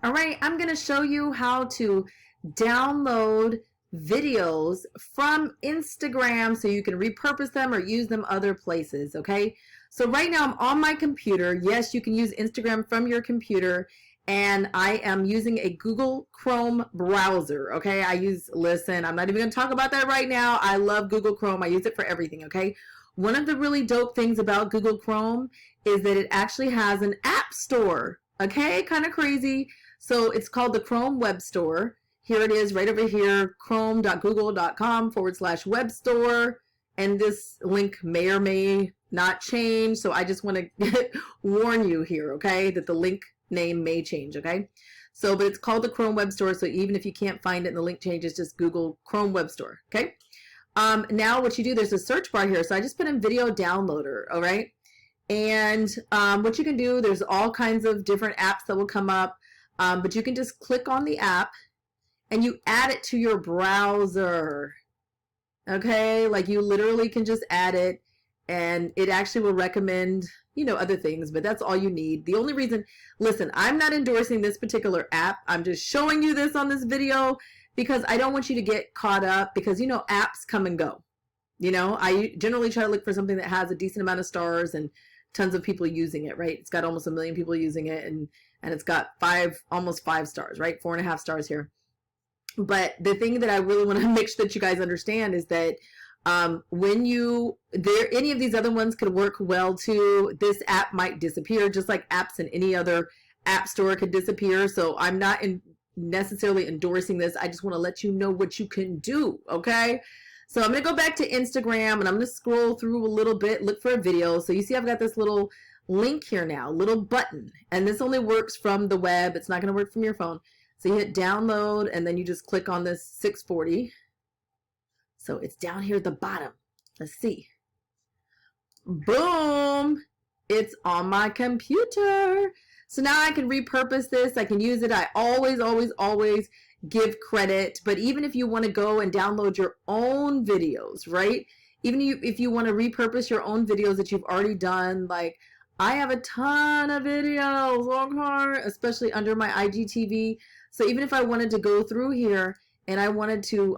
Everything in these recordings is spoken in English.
All right, I'm going to show you how to download videos from Instagram so you can repurpose them or use them other places, okay? So right now I'm on my computer. Yes, you can use Instagram from your computer, and I am using a Google Chrome browser, okay? Listen, I'm not even going to talk about that right now. I love Google Chrome. I use it for everything, okay? One of the really dope things about Google Chrome is that it actually has an app store, okay? Kind of crazy. So it's called the Chrome Web Store. Here it is right over here, chrome.google.com/web store. And this link may or may not change. So I just want to warn you here, okay, that the link name may change, okay? So, but it's called the Chrome Web Store. So even if you can't find it and the link changes, just Google Chrome Web Store, okay? Now what you do, there's a search bar here. So I just put in video downloader, all right? And what you can do, there's all kinds of different apps that will come up. But you can just click on the app and you add it to your browser. Okay, like you literally can just add it, and it actually will recommend, other things, but that's all you need. The only reason, listen, I'm not endorsing this particular app. I'm just showing you this on this video because I don't want you to get caught up because, apps come and go. I generally try to look for something that has a decent amount of stars and tons of people using it, right? It's got almost 1 million people using it, and it's got almost 5 stars, right? 4.5 stars here. But the thing that I really want to make sure that you guys understand is that any of these other ones could work well too. This app might disappear, just like apps in any other app store could disappear. So I'm not necessarily endorsing this. I just want to let you know what you can do, okay? So I'm going to go back to Instagram, and I'm going to scroll through a little bit, look for a video. So you see I've got this little link here now, little button, and this only works from the web. It's not going to work from your phone. So you hit download, and then you just click on this 640. So it's down here at the bottom. Let's see. Boom! It's on my computer. So now I can repurpose this. I can use it. I always, always, always give credit. But even if you want to go and download your own videos, right? Even if you want to repurpose your own videos that you've already done, like I have a ton of videos, okay, especially under my IGTV. So even if I wanted to go through here and I wanted to,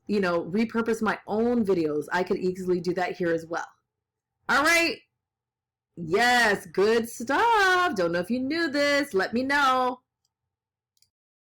repurpose my own videos, I could easily do that here as well. All right. Yes, good stuff. Don't know if you knew this. Let me know.